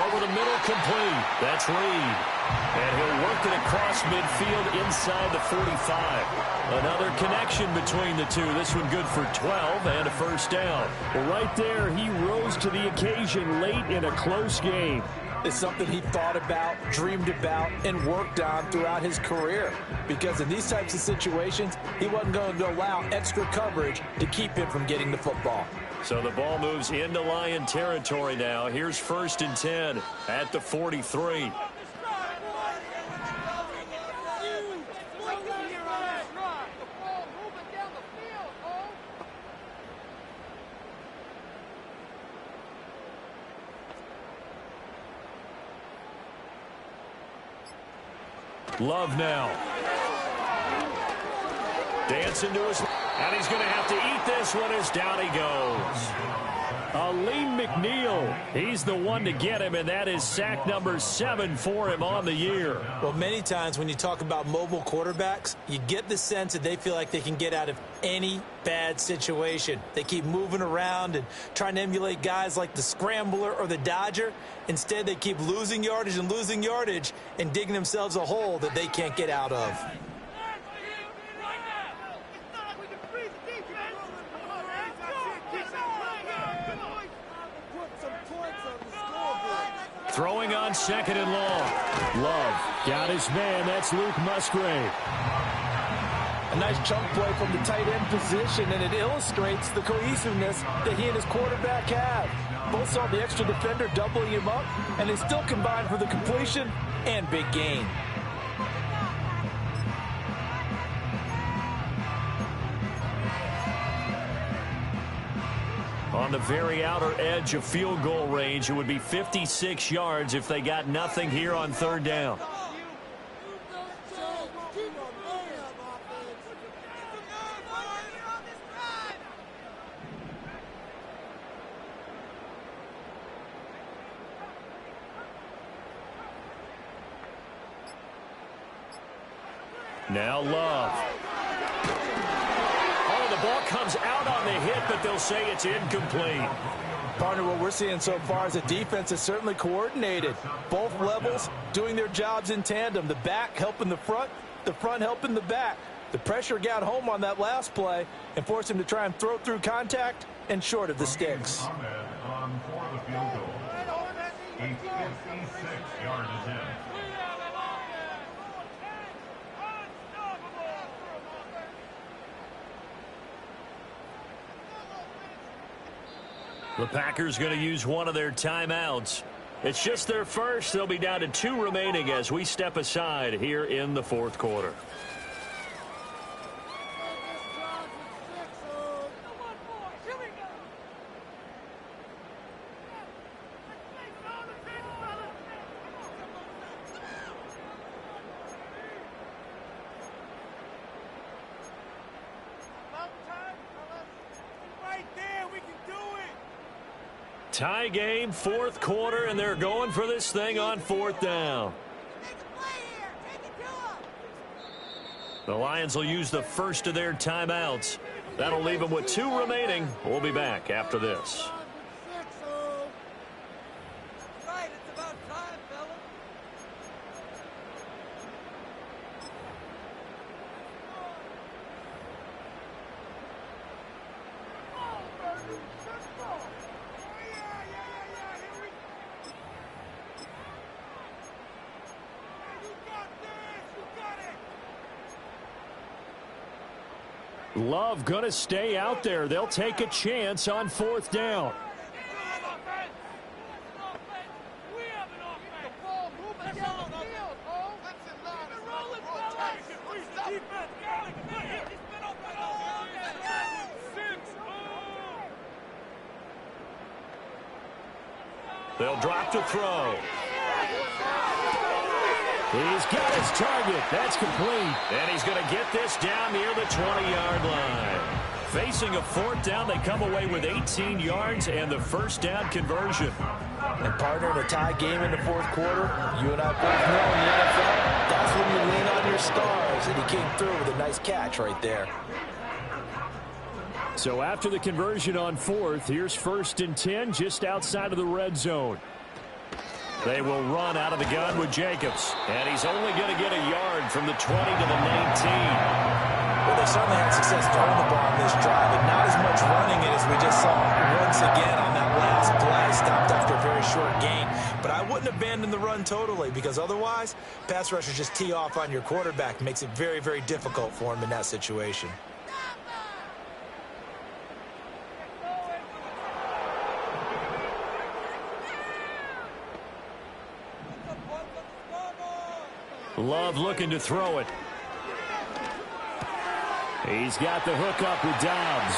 Over the middle, complete. That's Reed. And he'll work it across midfield inside the 45. Another connection between the two. This one good for 12 and a first down. Well, right there, he rose to the occasion late in a close game. It's something he thought about, dreamed about, and worked on throughout his career. Because in these types of situations, he wasn't going to allow extra coverage to keep him from getting the football. So the ball moves into Lion territory now. Here's 1st and 10 at the 43. Love now. Dancing to his... And he's going to have to eat this one as down he goes. Aleem McNeil. He's the one to get him, and that is sack number 7 for him on the year. Well, many times when you talk about mobile quarterbacks, you get the sense that they feel like they can get out of any bad situation. They keep moving around and trying to emulate guys like the Scrambler or the Dodger. Instead, they keep losing yardage and digging themselves a hole that they can't get out of. Throwing on 2nd and long. Love got his man. That's Luke Musgrave. A nice chunk play from the tight end position, and it illustrates the cohesiveness that he and his quarterback have. Both saw the extra defender doubling him up, and they still combined for the completion and big gain. On the very outer edge of field goal range, it would be 56 yards if they got nothing here on 3rd down. Now Love. Oh, the ball comes out on the hit, but they'll say it's incomplete. Partner, what we're seeing so far is a defense is certainly coordinated. Both levels doing their jobs in tandem. The back helping the front helping the back. The pressure got home on that last play and forced him to try and throw through contact and short of the sticks. On for the field goal. A 56-yard attempt. The Packers going to use one of their timeouts. It's just their first. They'll be down to 2 remaining as we step aside here in the 4th quarter. Tie game, 4th quarter, and they're going for this thing on 4th down. The Lions will use the first of their timeouts. That'll leave them with 2 remaining. We'll be back after this. Love going to stay out there. They'll take a chance on 4th down. They'll drop to throw. He's got his target. That's complete. And he's going to get this down near the 20-yard line. Facing a 4th down, they come away with 18 yards and the first down conversion. And partner, in a tie game in the 4th quarter, you and I both know in the NFL, that's when you lean on your stars. And he came through with a nice catch right there. So after the conversion on 4th, here's 1st and 10 just outside of the red zone. They will run out of the gun with Jacobs. And he's only going to get a yard from the 20 to the 19. Well, they certainly had success throwing the ball on this drive, and not as much running it as we just saw once again on that last play. Stopped after a very short gain. But I wouldn't abandon the run totally, because otherwise, pass rushers just tee off on your quarterback. Makes it very, very difficult for him in that situation. Love looking to throw it. He's got the hook up with Dobbs.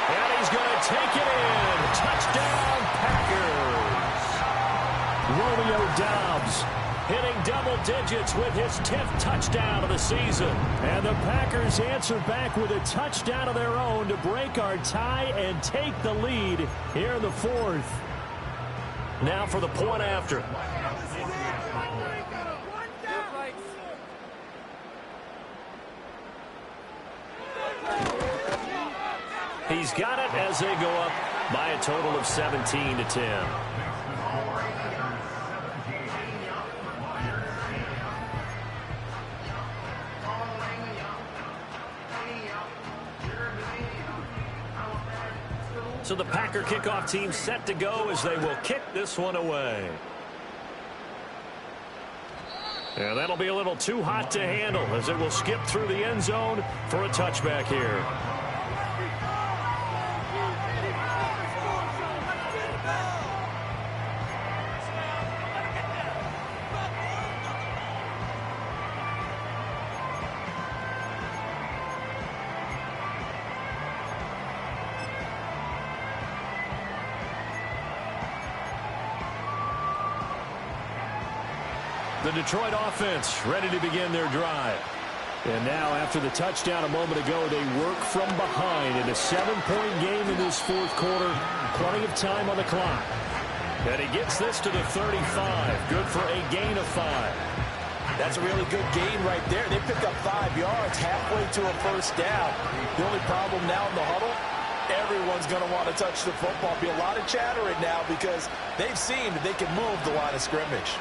And he's going to take it in. Touchdown, Packers. Romeo Dobbs hitting double digits with his 10th touchdown of the season. And the Packers answer back with a touchdown of their own to break our tie and take the lead here in the 4th. Now for the point after. He's got it as they go up by a total of 17-10. So the Packer kickoff team set to go as they will kick this one away. And that'll be a little too hot to handle as it will skip through the end zone for a touchback here. The Detroit offense ready to begin their drive. And now after the touchdown a moment ago, they work from behind in a 7-point game in this 4th quarter. Plenty of time on the clock. And he gets this to the 35. Good for a gain of 5. That's a really good gain right there. They pick up 5 yards halfway to a first down. The only problem now in the huddle, everyone's going to want to touch the football. Be a lot of chatter right now because they've seen that they can move the line of scrimmage.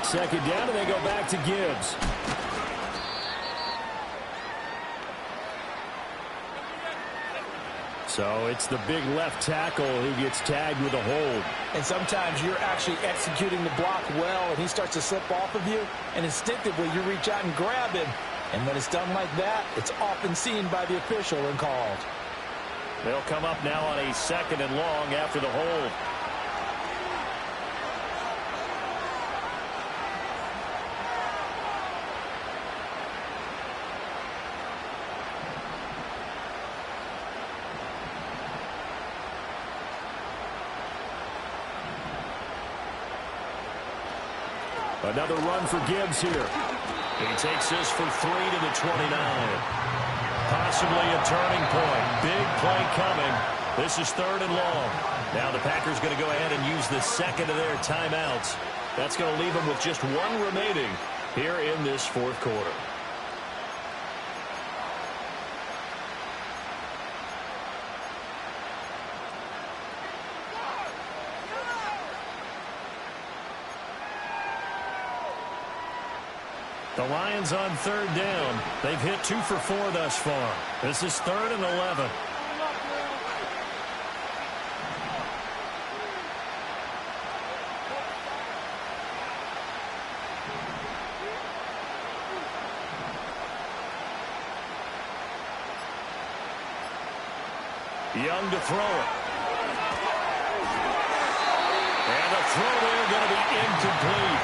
Second down, and they go back to Gibbs. So it's the big left tackle who gets tagged with a hold. And sometimes you're actually executing the block well, and he starts to slip off of you, and instinctively you reach out and grab him. And when it's done like that, it's often seen by the official and called. They'll come up now on a 2nd and long after the hold. Another run for Gibbs here. He takes this for 3 to the 29. Possibly a turning point. Big play coming. This is 3rd and long. Now the Packers going to go ahead and use the 2nd of their timeouts. That's going to leave them with just 1 remaining here in this 4th quarter. The Lions on 3rd down. They've hit 2 for 4 thus far. This is 3rd and 11. Young to throw it. And the throw there going to be incomplete.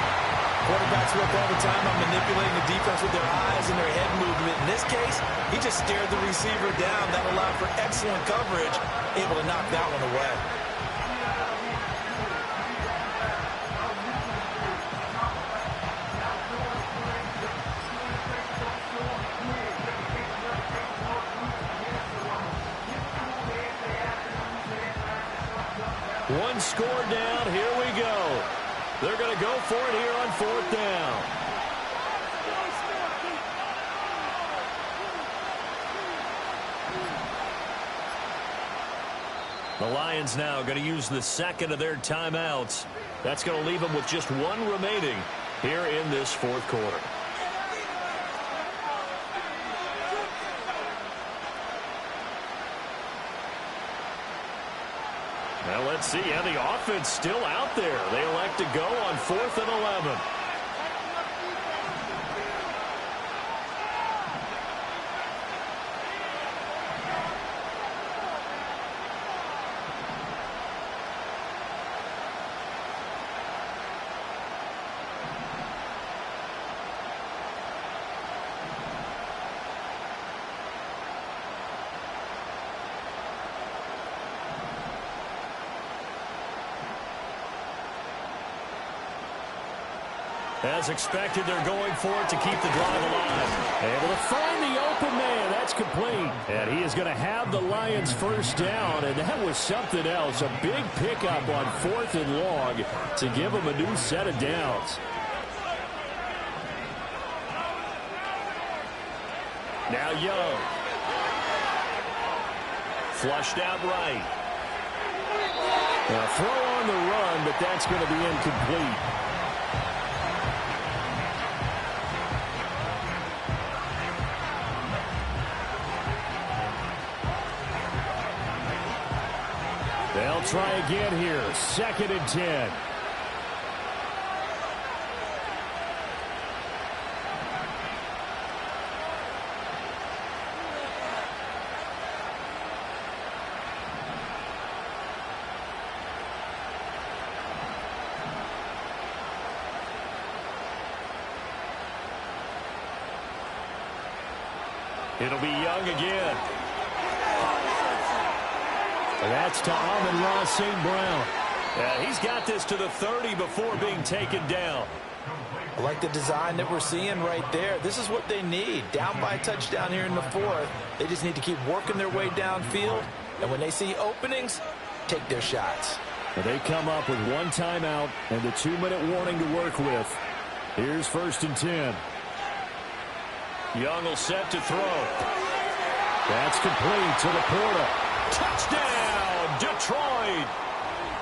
Quarterbacks work all the time on manipulating the defense with their eyes and their head movement. In this case, he just stared the receiver down. That allowed for excellent coverage, able to knock that one away. One score down. Here we go. They're going to go for it here on 4th down. The Lions now going to use the second of their timeouts. That's going to leave them with just one remaining here in this 4th quarter. Well, let's see. Yeah, the offense still out there. They elect to go on 4th and 11. As expected, they're going for it to keep the drive alive. Able to find the open man. That's complete. And he is going to have the Lions first down, and that was something else. A big pickup on 4th and long to give them a new set of downs. Now Young. Flushed out right. A throw on the run, but that's going to be incomplete. They'll try again here. 2nd and 10. It'll be Young again. That's to Amon-Ra St. Brown. Yeah, he's got this to the 30 before being taken down. I like the design that we're seeing right there. This is what they need. Down by a touchdown here in the 4th. They just need to keep working their way downfield. And when they see openings, take their shots. Well, they come up with one timeout and the 2-minute warning to work with. Here's 1st and 10. Young will set to throw. That's complete to Laporta. Touchdown, Detroit.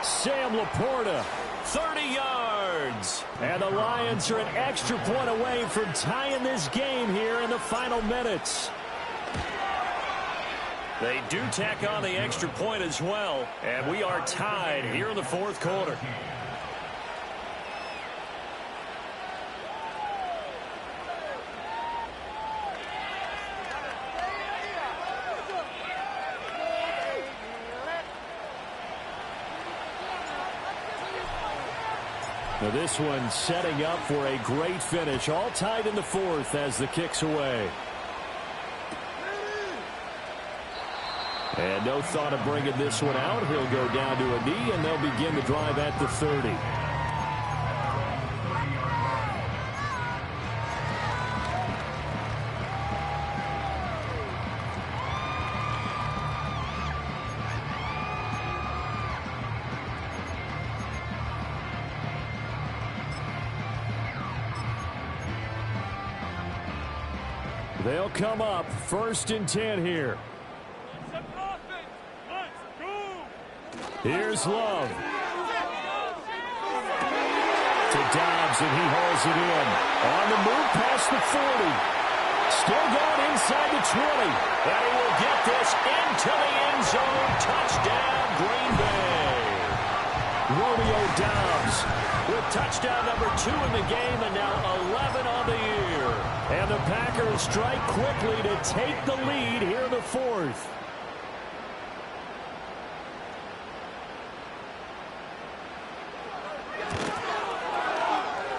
Sam Laporta, 30 yards. And the Lions are an extra point away from tying this game here in the final minutes. They do tack on the extra point as well. And we are tied here in the 4th quarter. Now this one setting up for a great finish. All tied in the 4th as the kick's away. And no thought of bringing this one out. He'll go down to a knee, and they'll begin the drive at the 30. They'll come up 1st and 10 here. Here's Love. To Dobbs, and he hauls it in. On the move past the 40. Still going inside the 20. And he will get this into the end zone. Touchdown, Green Bay. Romeo Dobbs with touchdown number 2 in the game, and now 11 on the year. And the Packers strike quickly to take the lead here in the 4th.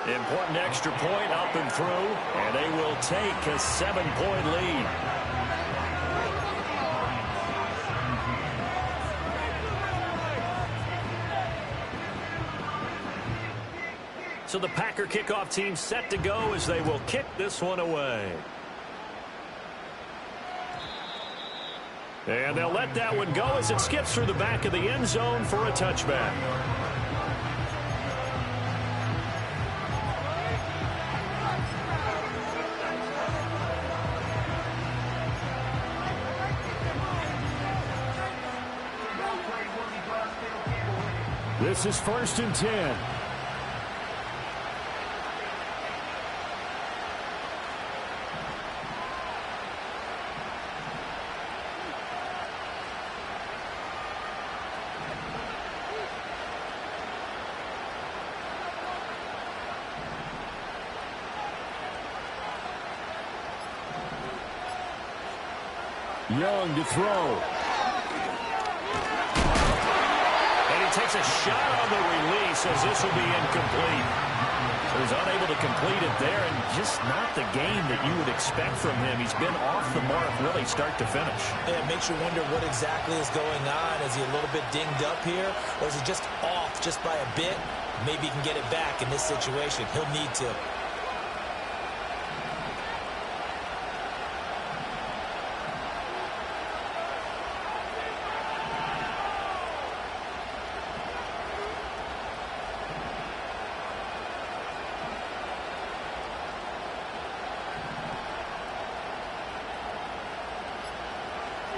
Important extra point up and through, and they will take a 7-point lead. So the Packer kickoff team set to go as they will kick this one away. And they'll let that one go as it skips through the back of the end zone for a touchback. This is 1st and 10. Young to throw. And he takes a shot on the release as this will be incomplete. So he's unable to complete it there, and just not the game that you would expect from him. He's been off the mark really start to finish. Yeah, it makes you wonder what exactly is going on. Is he a little bit dinged up here, or is he just off just by a bit? Maybe he can get it back in this situation. He'll need to.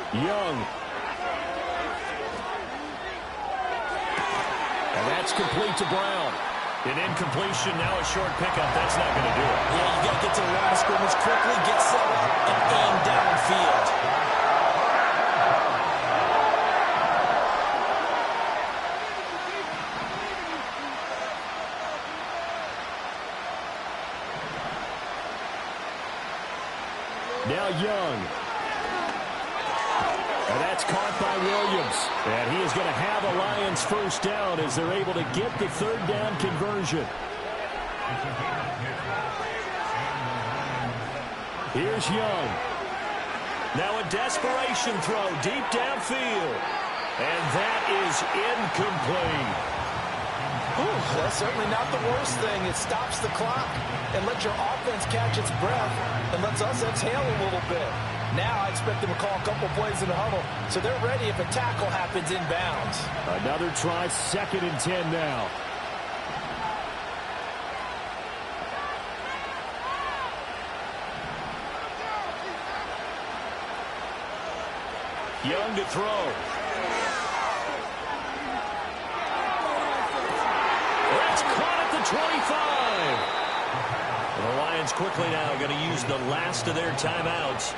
Young. And that's complete to Brown. An incompletion, now a short pickup. That's not going to do it. Yeah, you got to get to the line of scrimmage quickly, get set up, and aim downfield. Now Young. And that's caught by Williams. And he is going to have a Lions first down as they're able to get the third down conversion. Here's Young. Now a desperation throw deep downfield. And that is incomplete. Ooh, that's certainly not the worst thing. It stops the clock and lets your offense catch its breath and lets us exhale a little bit. Now I expect them to call a couple plays in the huddle, so they're ready if a tackle happens inbounds. Another try, 2nd and 10 now. Young to throw. That's caught at the 25. The Lions quickly now going to use the last of their timeouts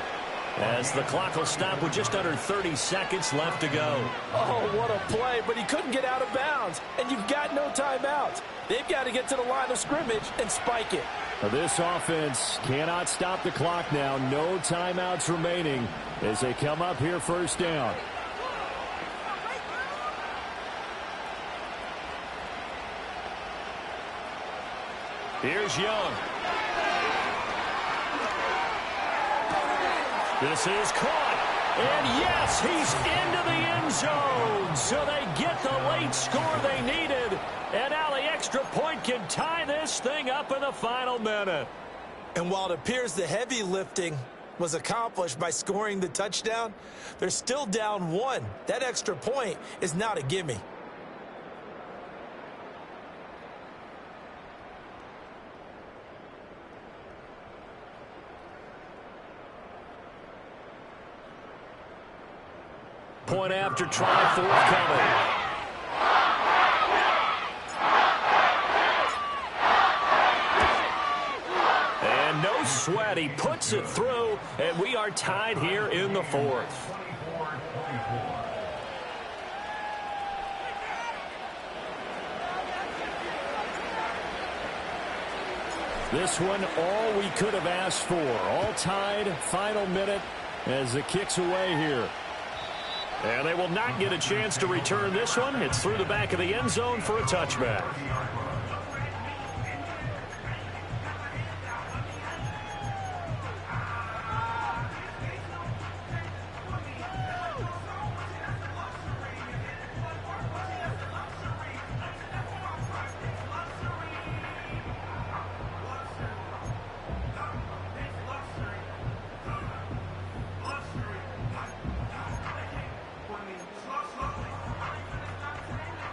as the clock will stop with just under 30 seconds left to go. Oh, what a play, but he couldn't get out of bounds, and you've got no timeouts. They've got to get to the line of scrimmage and spike it. This offense cannot stop the clock now. No timeouts remaining as they come up here first down. Here's Young. This is caught. And yes, he's into the end zone. So they get the late score they needed. And now the extra point can tie this thing up in the final minute. And while it appears the heavy lifting was accomplished by scoring the touchdown, they're still down 1. That extra point is not a gimme. Point after try forthcoming. And no sweat. He puts it through, and we are tied here in the 4th. This one, all we could have asked for. All tied, final minute as it kicks away here. And they will not get a chance to return this one. It's through the back of the end zone for a touchback.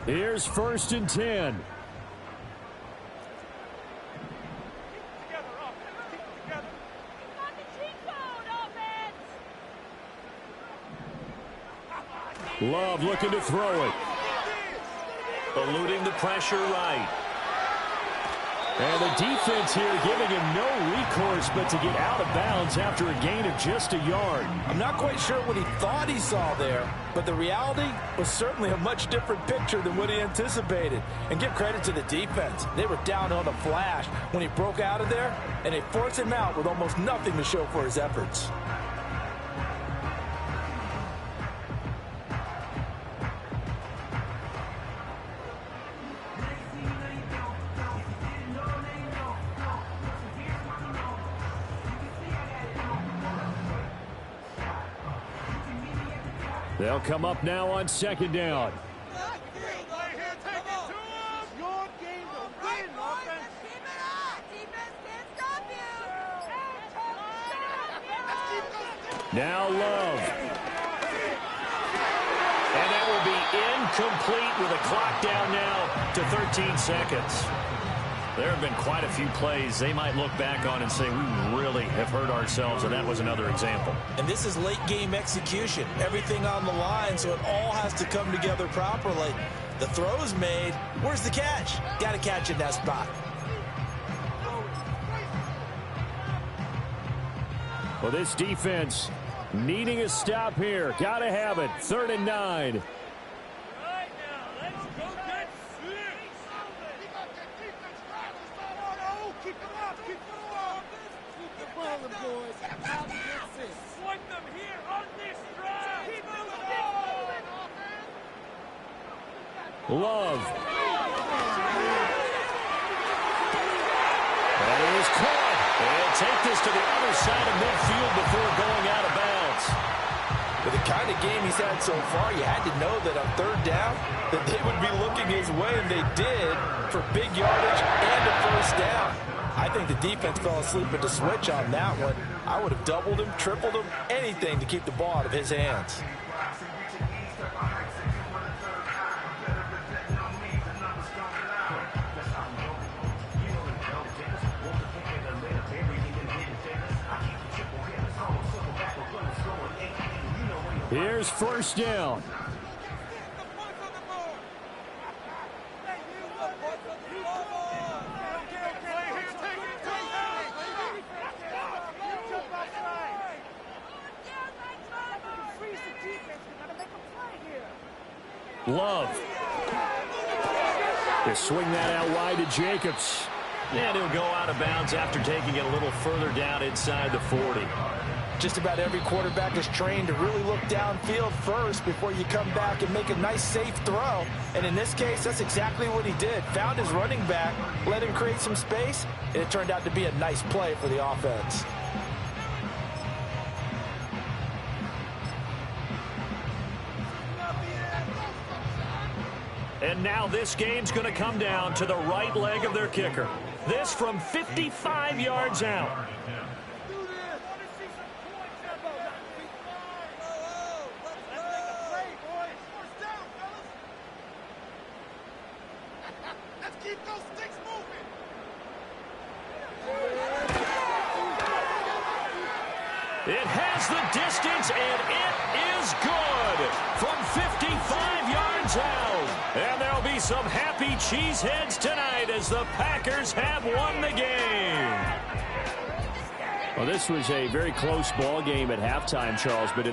Here's 1st and 10. Love looking to throw it. Eluding the pressure right. And the defense here giving him no recourse but to get out of bounds after a gain of just a yard. I'm not quite sure what he thought he saw there, but the reality was certainly a much different picture than what he anticipated. And give credit to the defense. They were down on a flash when he broke out of there, and they forced him out with almost nothing to show for his efforts. They'll come up now on 2nd down. Now Love. And that will be incomplete with a clock down now to 13 seconds. There have been quite a few plays they might look back on and say, we really have hurt ourselves, and that was another example. And this is late-game execution. Everything on the line, so it all has to come together properly. The throw's made. Where's the catch? Got to catch in that spot. Well, this defense needing a stop here. Got to have it. 3rd and 9. Love. That is caught. And take this to the other side of midfield before going out of bounds. With the kind of game he's had so far, you had to know that on 3rd down, that they would be looking his way, and they did, for big yardage and a 1st down. I think the defense fell asleep at the switch on that one. I would have doubled him, tripled him, anything to keep the ball out of his hands. Here's 1st down. Love. They swing that out wide to Jacobs. And he'll go out of bounds after taking it a little further down inside the 40. Just about every quarterback is trained to really look downfield first before you come back and make a nice, safe throw. And in this case, that's exactly what he did. Found his running back, let him create some space, and it turned out to be a nice play for the offense. And now this game's going to come down to the right leg of their kicker. This from 55 yards out. It has the distance, and it is good from 55 yards out. And there'll be some happy cheeseheads tonight as the Packers have won the game. Well, this was a very close ball game at halftime, Charles, but in